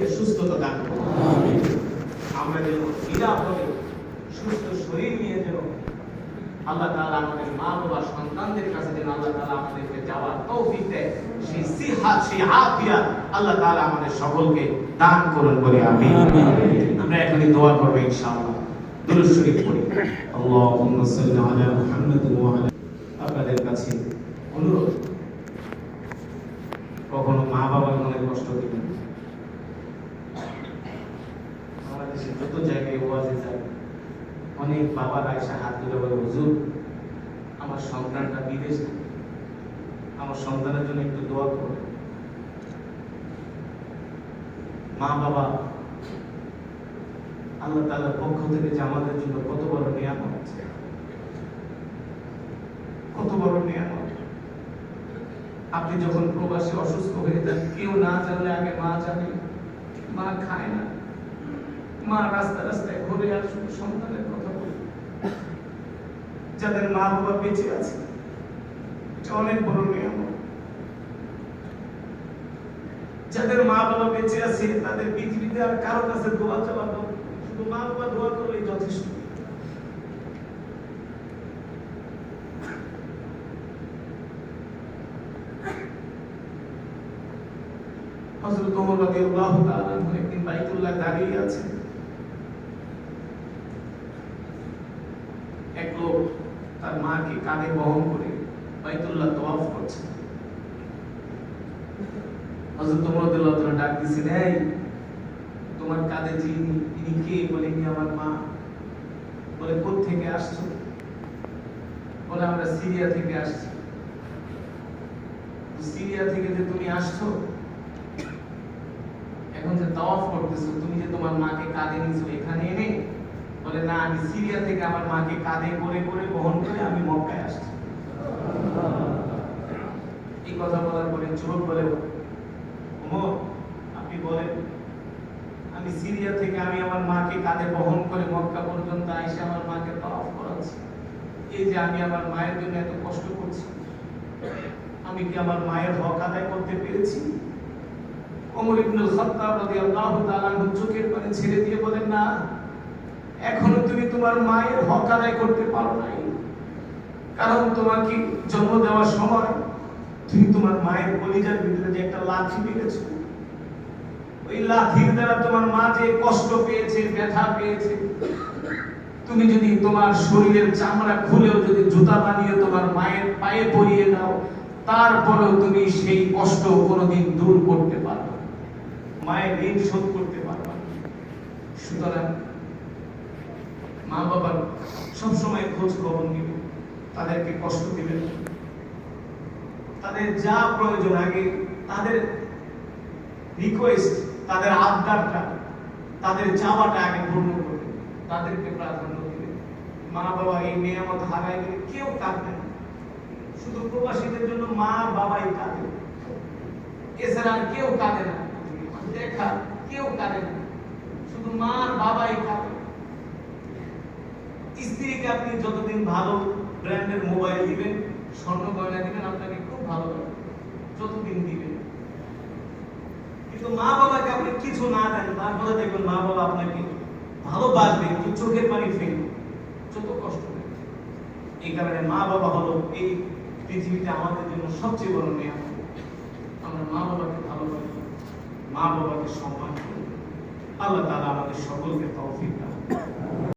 সকলকে সুস্থতা দান করুন। আমরা যেন নিরাপদে সুস্থ শরীর নিয়ে যেন আল্লাহ তাআলা আমাদের মা বাবা সন্তানদের কাছে যেন আল্লাহ তাআলা আমাদেরকে যাওয়ার তৌফিক দেয়, সেই সিহাত সেই আফিয়াত আল্লাহ তাআলা আমাদের সকলকে দান করুন বলে আমিন। আমরা এখনই দোয়া করব ইনশাআল্লাহ। দুরূদ শরীফ পড়ি। আল্লাহুম্মা সাল্লি আলা মুহাম্মাদ ওয়া আলা। আপনাদের কাছে অনুরোধ, কখনো মা বাবার মনে কষ্ট দিবেন না। বাংলাদেশে যত জায়গায় ওয়াজে যায় অনেক বাবারা এসে হাত তুলে বলে, হুজুর আমার সন্তানটা বিদেশে, আমার সন্তানের জন্য একটু দোয়া করুন। মা বাবা আল্লাহ তাআলার পক্ষ থেকে যে আমাদের জন্য কত বড় নিয়ামত, কত বড় নিয়ামত। আপনি যখন প্রবাসী অসুস্থ হয়ে যান, কেউ না জানলে আগে মা জানে। মা খায় না, মা রাস্তা রাস্তায় ঘুরে আর শুধু সন্তানের কথা বলে। যাদের মা বাবা বেঁচে আছে অনেক বড় নিয়ামত। যাদের মা বাবা বেঁচে আছে তাদের পৃথিবীতে আর কারো কাছে দোয়া চাওয়া দরকার নেই, শুধু মা বাবা দোয়া করলেই যথেষ্ট। হযরত ওমর রাদিয়াল্লাহু তাআলা একদিন বাইতুল্লাহ দাঁড়িয়ে আছে, এক লোক তার মাকে কাঁধে বহন করে বাইতুল্লাহ তাওয়াফ করছে। হযরত ওমর রাদিয়াল্লাহু তাআলা ডাক দিয়েছেন, এই তোমার কাঁধে যিনি কে? বলে, ইনি আমার মা। বলে, কোথা থেকে আসছো? বলে, আমরা সিরিয়া থেকে আসছি। সিরিয়া থেকে যে তুমি আসছো, এখন যে তাওয়াফ করতেছো, তুমি যে তোমার মাকে কাঁধে নিছো এখানে এনে? বলে, না, আমি সিরিয়া থেকে আমার মাকে কাঁধে করে করে বহন করে আমি মক্কায় আসছি। এই কথা বলার পরে যুবক বলে, ওমর আপনি বলেন, আমি সিরিয়া থেকে আমি আমার মাকে কাঁধে বহন করে মক্কা পর্যন্ত এসে আমার মাকে তাওয়াফ করাচ্ছি। এই যে আমি আমার মায়ের জন্য এত কষ্ট করছি, আমি কি আমার মায়ের হক আদায় করতে পেরেছি? ওমর ইবনুল খাত্তাব রাদিয়াল্লাহু তাআলা চোখের পানি ছেড়ে দিয়ে বলেন, না, এখনো তুমি তোমার মায়ের হক আদায় করতে পারো নাই। কারণ তোমাকে জন্ম দেওয়ার সময় তুমি তোমার মায়ের কলিজার ভিতরে যে একটা লাঠি মেরেছো, ওই লাঠির দ্বারা তোমার মা যে কষ্ট পেয়েছে, ব্যথা পেয়েছে, তুমি যদি তোমার শরীরের চামড়া খুলেও যদি জুতা বানিয়ে তোমার মায়ের পায়ে পরিয়ে দাও, তারপরেও তুমি সেই কষ্ট কোনোদিন দূর করতে পারবে না, মায়ের ঋণ শোধ করতে পারবে না। সুতরাং মা বাবার সবসময় খোঁজ খবর নেবেন, তাদেরকে কষ্ট দিবেন। তাদের যা প্রয়োজন আগে তাদের রিকোয়েস্ট, তাদের আবদারটা, তাদের চাওয়াটা আগে পূর্ণ করবেন, তাদেরকে প্রাধান্য দিবেন। মা বাবা এই নিয়ামত হারায় গেলে কেউ কাঁদবে না, শুধু প্রবাসীদের জন্য মা বাবাই কাঁদে, এছাড়া কেউ কাঁদে না। দেখা কেউ কাঁদে না, শুধু মা বাবাই কাঁদে। স্ত্রীকে আপনি যতদিন ভালো ব্র্যান্ডের মোবাইল দিবেন, স্বর্ণ গয়না দিবেন, আপনাকে খুব ভালো লাগবে, যতদিন দিবেন। কিন্তু মা বাবাকে আপনি কিছু না দেন, তারপরে দেখবেন মা বাবা আপনাকে ভালোবাসবে কিন্তু চোখের পানি ফেলবে, যত কষ্ট নেই। এই কারণে মা বাবা হলো এই পৃথিবীতে আমাদের জন্য সবচেয়ে বড় নিয়ামত। আমরা মা বাবাকে ভালোবাসি, মা বাবাকে সম্মান করি। আল্লাহ তাআলা আমাদের সকলকে তৌফিক